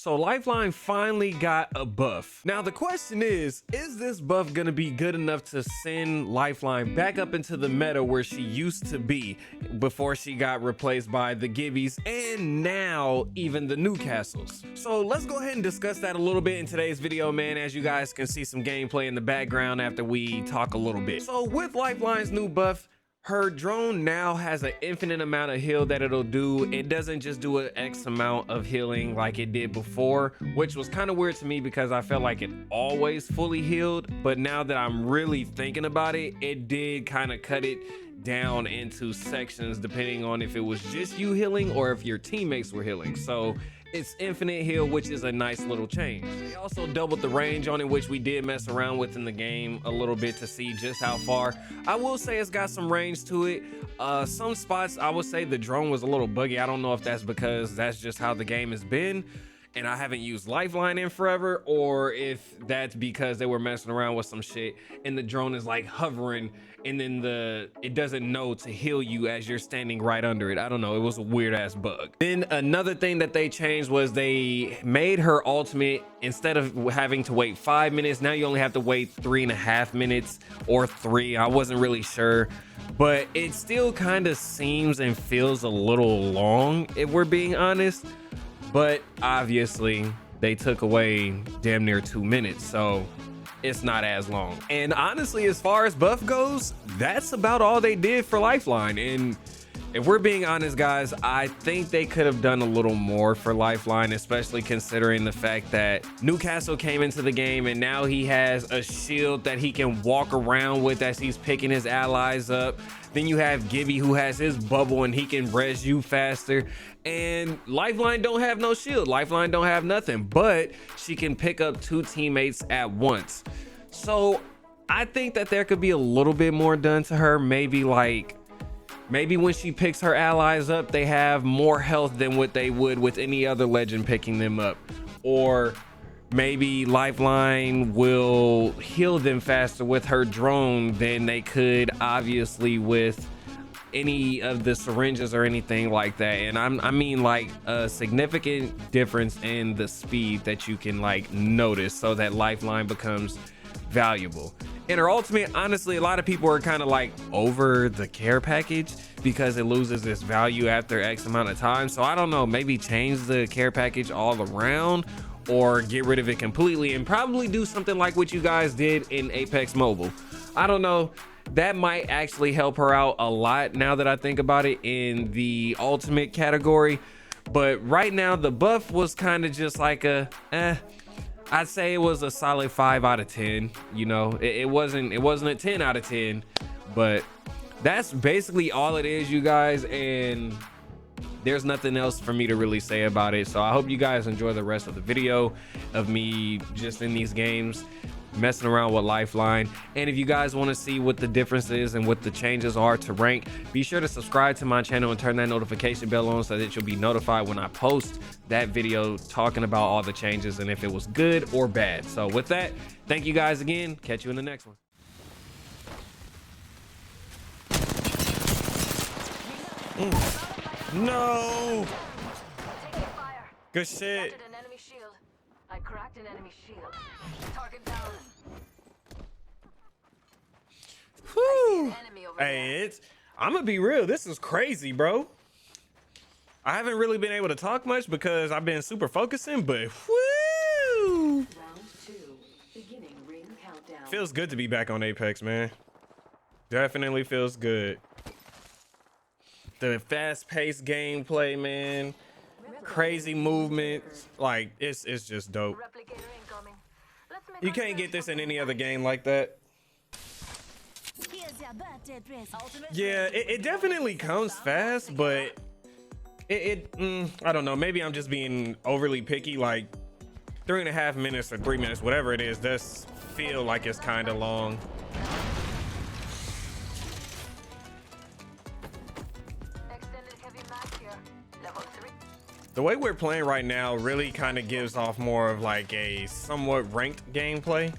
So Lifeline finally got a buff. Now the question is this buff gonna be good enough to send Lifeline back up into the meta where she used to be before she got replaced by the Gibbies and now even the Newcastles? So let's go ahead and discuss that a little bit in today's video, man. As you guys can see some gameplay in the background after we talk a little bit. So with Lifeline's new buff, her drone now has an infinite amount of heal that it'll do. It doesn't just do an X amount of healing like it did before, which was kind of weird to me because I felt like it always fully healed. But now that I'm really thinking about it, it did kind of cut it down into sections depending on if it was just you healing or if your teammates were healing. So it's infinite heal, which is a nice little change. They also doubled the range on it, which we did mess around with in the game a little bit to see just how far. I will say it's got some range to it. Some spots I would say the drone was a little buggy. I don't know if that's because that's just how the game has been and I haven't used Lifeline in forever, or if that's because they were messing around with some shit and the drone is like hovering and then it doesn't know to heal you as you're standing right under it. I don't know, it was a weird ass bug. Then another thing that they changed was they made her ultimate, instead of having to wait 5 minutes, now you only have to wait 3.5 minutes or 3. I wasn't really sure, but it still kind of seems and feels a little long if we're being honest. But obviously they took away damn near 2 minutes, so it's not as long. And honestly, as far as buff goes, that's about all they did for Lifeline. And if we're being honest, guys, I think they could have done a little more for Lifeline, especially considering the fact that Newcastle came into the game and now he has a shield that he can walk around with as he's picking his allies up. Then you have Gibby, who has his bubble and he can res you faster. And Lifeline don't have no shield. Lifeline don't have nothing, but she can pick up 2 teammates at once. So I think that there could be a little bit more done to her. Maybe when she picks her allies up, they have more health than what they would with any other legend picking them up. Or maybe Lifeline will heal them faster with her drone than they could obviously with any of the syringes or anything like that. And I mean like a significant difference in the speed that you can like notice so that Lifeline becomes valuable. In her ultimate, honestly, a lot of people are kind of like over the care package because it loses its value after X amount of time. So I don't know, maybe change the care package all around or get rid of it completely and probably do something like what you guys did in Apex Mobile. I don't know, that might actually help her out a lot now that I think about it in the ultimate category. But right now the buff was kind of just like a I'd say it was a solid 5 out of 10. You know, it wasn't a 10 out of 10, but that's basically all it is, you guys. And there's nothing else for me to really say about it. So I hope you guys enjoy the rest of the video of me just in these games messing around with Lifeline. And if you guys want to see what the difference is and what the changes are to rank, be sure to subscribe to my channel and turn that notification bell on so that you'll be notified when I post that video talking about all the changes and if it was good or bad. So with that, thank you guys again. Catch you in the next one. No! Good shit. I cracked an enemy shield. Target down. Whew. Hey, I'm gonna be real. This is crazy, bro. I haven't really been able to talk much because I've been super focusing, but whoo! Round 2, beginning ring countdown. Feels good to be back on Apex, man. Definitely feels good. The fast-paced gameplay, man. Crazy movements, like it's just dope. You can't get this in any other game like that. Yeah, it definitely comes fast, but I don't know, maybe I'm just being overly picky. Like 3.5 minutes or 3 minutes, whatever it is, does feel like it's kind of long. The way we're playing right now really kind of gives off more of like a somewhat ranked gameplay.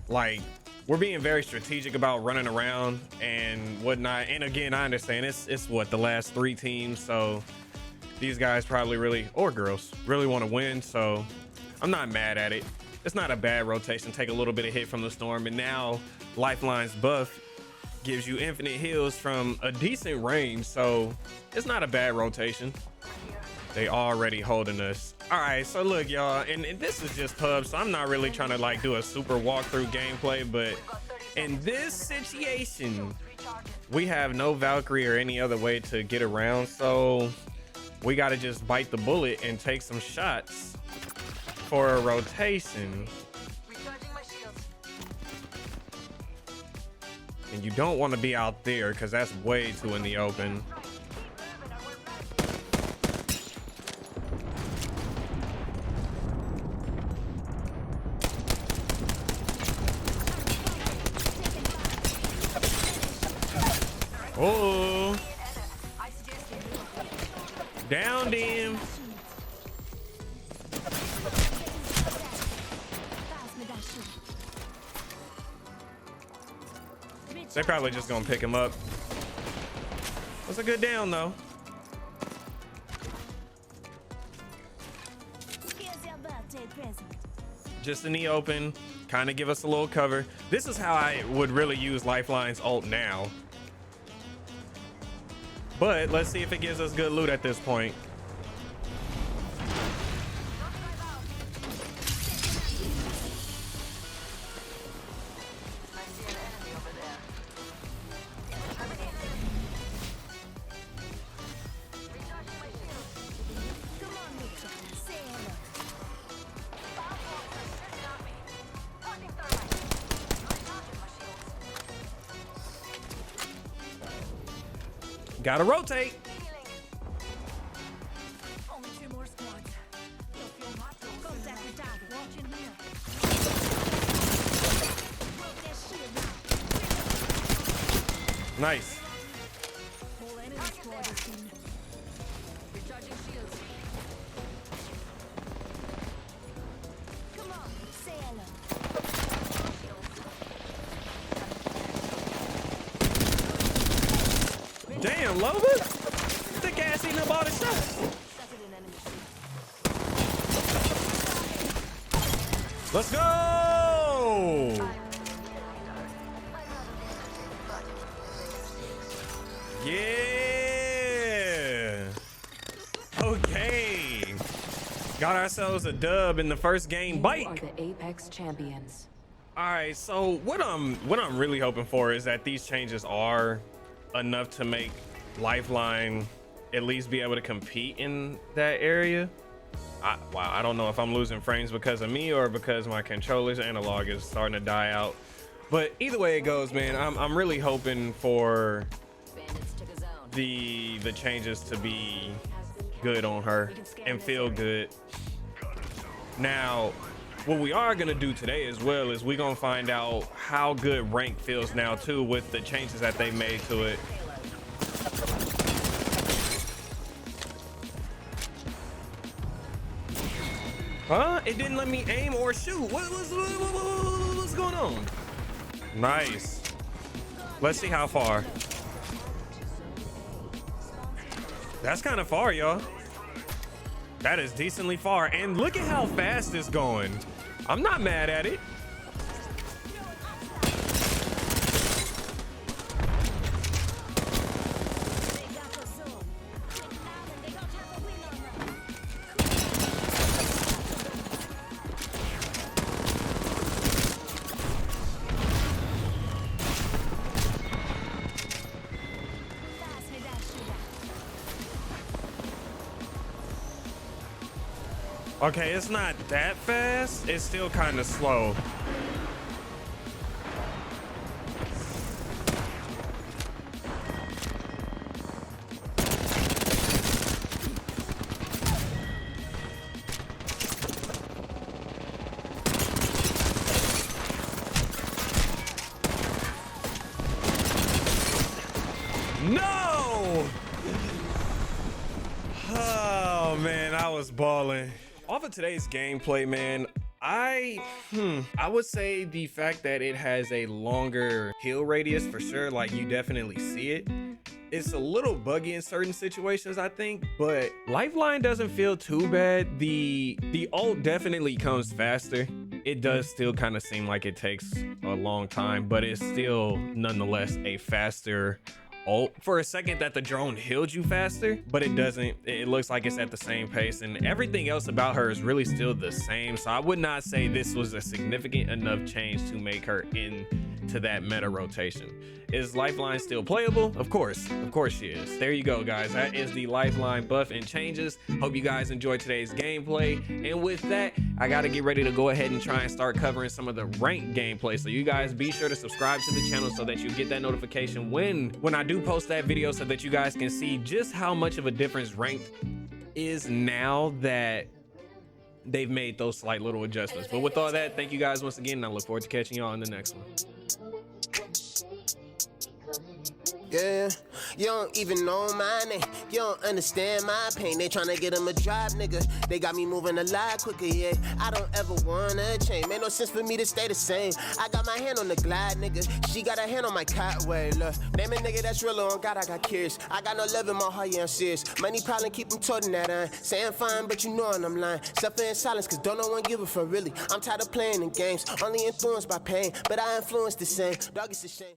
Like we're being very strategic about running around and whatnot. And again, I understand it's what, the last 3 teams, so these guys probably really, or girls, really want to win. So I'm not mad at it. It's not a bad rotation. Take a little bit of hit from the storm, and now Lifeline's buff gives you infinite heals from a decent range, so it's not a bad rotation. They already holding us. All right, so look, y'all, and this is just pub, so I'm not really trying to like do a super walkthrough gameplay, but in this situation, we have no Valkyrie or any other way to get around, so we got to just bite the bullet and take some shots for a rotation. And you don't want to be out there because that's way too in the open. Oh, downed him. They're probably just gonna pick him up. That's a good down though. Just in the open, kind of give us a little cover. This is how I would really use Lifeline's ult now. But let's see if it gives us good loot at this point. Gotta rotate. Only 2 more squads. Contact the target. Watching here. Nice. Whole enemy squad is seen. Recharging shields. Come on, say hello. Damn, Loba. Thick ass eating up all the shots. Let's go. Yeah. Okay. Got ourselves a dub in the first game. You Bike. are the Apex champions. All right, so what I'm really hoping for is that these changes are enough to make Lifeline at least be able to compete in that area. Wow, I don't know if I'm losing frames because of me or because my controller's analog is starting to die out. But either way it goes, man, I'm really hoping for Bandits took a zone. the changes to be good on her and feel good. Now, what we are gonna do today as well is we're gonna find out how good rank feels now too with the changes that they made to it. Huh? It didn't let me aim or shoot. What's going on? Nice. Let's see how far. That's kind of far, y'all. That is decently far. And look at how fast it's going. I'm not mad at it. Okay, it's not that fast. It's still kind of slow. No! Oh man, I was balling. Off of today's gameplay, man, I would say the fact that it has a longer heal radius for sure, like you definitely see it. It's a little buggy in certain situations, I think, but Lifeline doesn't feel too bad. The ult definitely comes faster. It does still kind of seem like it takes a long time, but it's still nonetheless a faster ult. For a second that the drone healed you faster, but it doesn't. It looks like it's at the same pace, and everything else about her is really still the same. So I would not say this was a significant enough change to make her into that meta rotation. Is Lifeline still playable? Of course she is. There you go, guys. That is the Lifeline buff and changes. Hope you guys enjoyed today's gameplay, and with that, I gotta get ready to go ahead and try and start covering some of the ranked gameplay. So you guys be sure to subscribe to the channel so that you get that notification when I do post that video, so that you guys can see just how much of a difference ranked is now that they've made those slight little adjustments. But with all that, thank you guys once again, and I look forward to catching y'all in the next one. Yeah, you don't even know my name. You don't understand my pain. They tryna get him a drive, nigga. They got me moving a lot quicker, yeah. I don't ever wanna change. Made no sense for me to stay the same. I got my hand on the glide, nigga. She got her hand on my cot. Wait, look. Name a nigga that's real on God, I got curious. I got no love in my heart, yeah, I'm serious. Money problem keep him toting that iron. Saying fine, but you know I'm lying. Suffer in silence, cause don't no one give a fuck, really. I'm tired of playing in games. Only influenced by pain, but I influence the same. Dog, it's a shame.